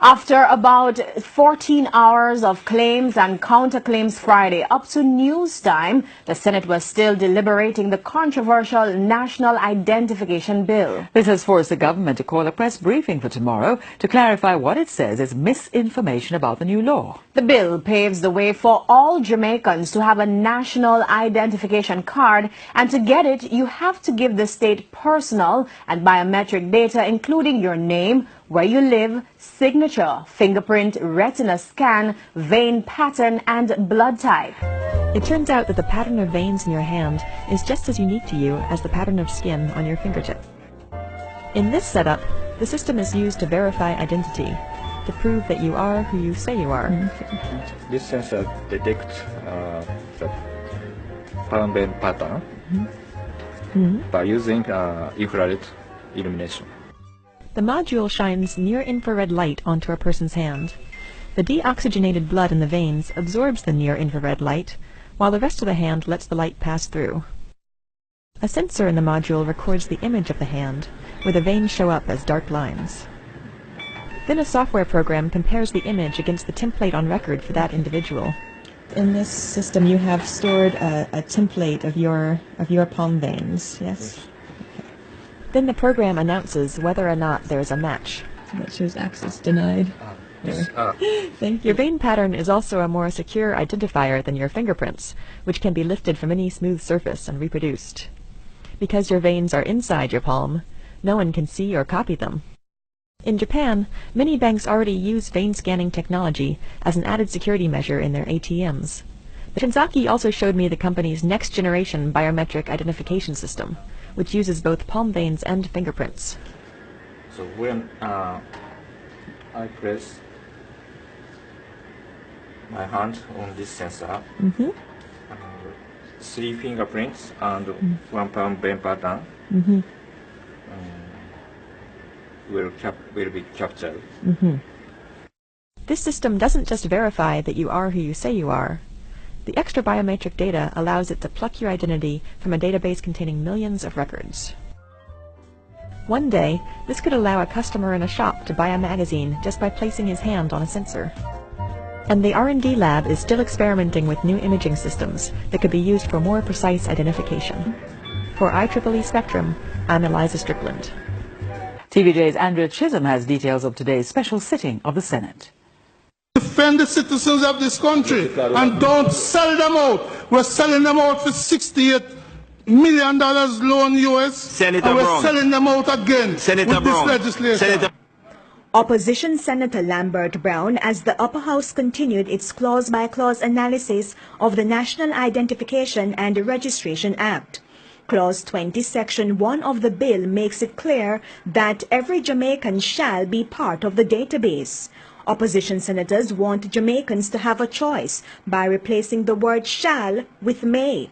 After about 14 hours of claims and counterclaims Friday up to news time, the Senate was still deliberating the controversial National Identification Bill. This has forced the government to call a press briefing for tomorrow to clarify what it says is misinformation about the new law. The bill paves the way for all Jamaicans to have a national identification card, and to get it, you have to give the state personal and biometric data, including your name, where you live, signature, fingerprint, retina scan, vein pattern, and blood type. It turns out that the pattern of veins in your hand is just as unique to you as the pattern of skin on your fingertip. In this setup, the system is used to verify identity, to prove that you are who you say you are. This sensor detects the palm vein pattern by using infrared illumination. The module shines near-infrared light onto a person's hand. The deoxygenated blood in the veins absorbs the near-infrared light, while the rest of the hand lets the light pass through. A sensor in the module records the image of the hand, where the veins show up as dark lines. Then a software program compares the image against the template on record for that individual. In this system, you have stored a template of your palm veins, yes? Then the program announces whether or not there is a match. That shows access denied. Thank you. Your vein pattern is also a more secure identifier than your fingerprints, which can be lifted from any smooth surface and reproduced. Because your veins are inside your palm, no one can see or copy them. In Japan, many banks already use vein scanning technology as an added security measure in their ATMs. The Shinzaki also showed me the company's next-generation biometric identification system, which uses both palm veins and fingerprints. So when I press my hand on this sensor, 3 fingerprints and 1 palm vein pattern will be captured. This system doesn't just verify that you are who you say you are. The extra biometric data allows it to pluck your identity from a database containing millions of records. One day, this could allow a customer in a shop to buy a magazine just by placing his hand on a sensor. And the R&D lab is still experimenting with new imaging systems that could be used for more precise identification. For IEEE Spectrum, I'm Eliza Strickland. TVJ's Andrea Chisholm has details of today's special sitting of the Senate. Defend the citizens of this country and don't sell them out. We're selling them out for $68 million loan US. Senator and we're Brown. selling them out again Senator with Brown. this legislation. Senator Opposition Senator Lambert Brown, as the upper house continued its clause-by-clause analysis of the National Identification and Registration Act. Clause 20, Section 1 of the bill makes it clear that every Jamaican shall be part of the database. Opposition senators want Jamaicans to have a choice by replacing the word shall with may.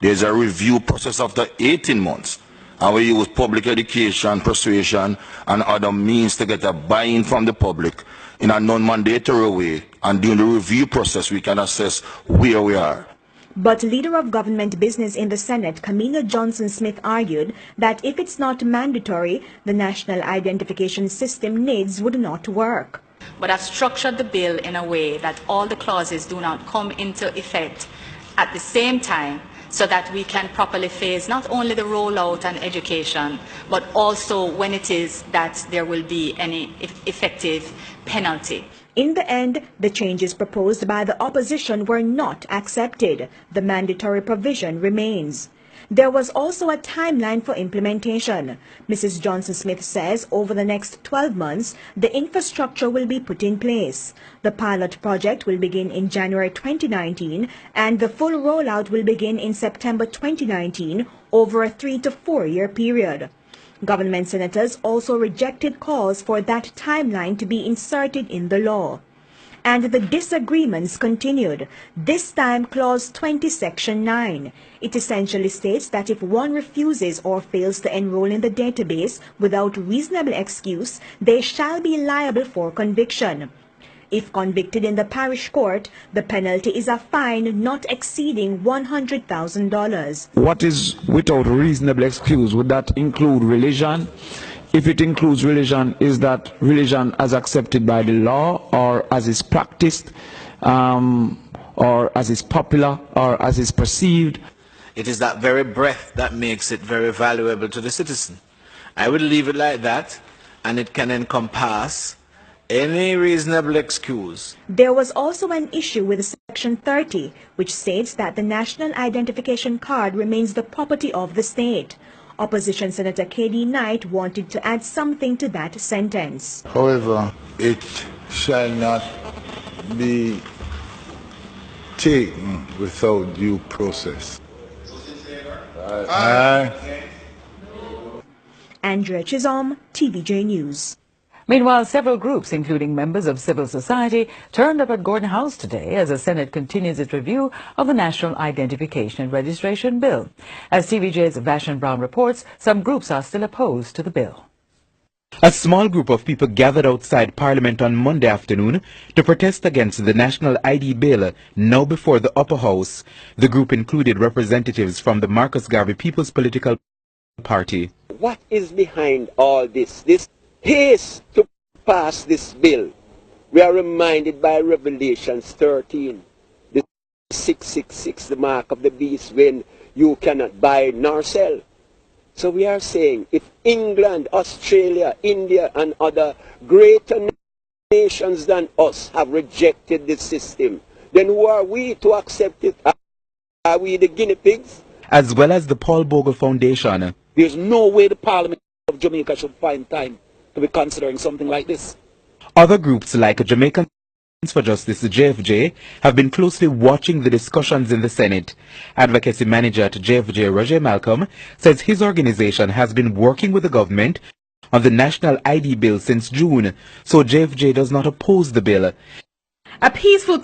There's a review process after 18 months, and we use public education, persuasion, and other means to get a buy-in from the public in a non-mandatory way, and during the review process we can assess where we are. But Leader of Government Business in the Senate, Camilla Johnson-Smith, argued that if it's not mandatory, the National Identification System NIDS would not work. But I've structured the bill in a way that all the clauses do not come into effect at the same time, so that we can properly phase not only the rollout and education, but also when it is that there will be any effective penalty. In the end, the changes proposed by the opposition were not accepted. The mandatory provision remains. There was also a timeline for implementation. Mrs. Johnson-Smith says over the next 12 months, the infrastructure will be put in place. The pilot project will begin in January 2019, and the full rollout will begin in September 2019 over a 3 to 4 year period. Government senators also rejected calls for that timeline to be inserted in the law. And the disagreements continued, this time Clause 20, Section 9. It essentially states that if one refuses or fails to enroll in the database without reasonable excuse, they shall be liable for conviction. If convicted in the parish court, the penalty is a fine not exceeding $100,000. What is without reasonable excuse? Would that include religion? if it includes religion, is that religion as accepted by the law, or as is practiced, or as is popular, or as is perceived? It is that very breadth that makes it very valuable to the citizen. I would leave it like that, and it can encompass any reasonable excuse. There was also an issue with Section 30, which states that the national identification card remains the property of the state. Opposition Senator K.D. Knight wanted to add something to that sentence. However, it shall not be taken without due process. Aye. Andrea Chisholm, TVJ News. Meanwhile, several groups, including members of civil society, turned up at Gordon House today as the Senate continues its review of the National Identification and Registration Bill. As TVJ's Vashon Brown reports, some groups are still opposed to the bill. A small group of people gathered outside Parliament on Monday afternoon to protest against the National ID Bill, now before the Upper House. The group included representatives from the Marcus Garvey People's Political Party. What is behind all this? This haste to pass this bill. We are reminded by Revelation 13, the 666, the mark of the beast, when you cannot buy nor sell. So we are saying, if England, Australia, India, and other greater nations than us have rejected this system, then who are we to accept it? Are we the guinea pigs? As well as the Paul Bogle Foundation. There's no way the Parliament of Jamaica should find time to be considering something like this. Other groups like Jamaicans for Justice, JFJ, have been closely watching the discussions in the Senate. Advocacy manager at JFJ, Roger Malcolm, says his organization has been working with the government on the National ID Bill since June, so JFJ does not oppose the bill. A peaceful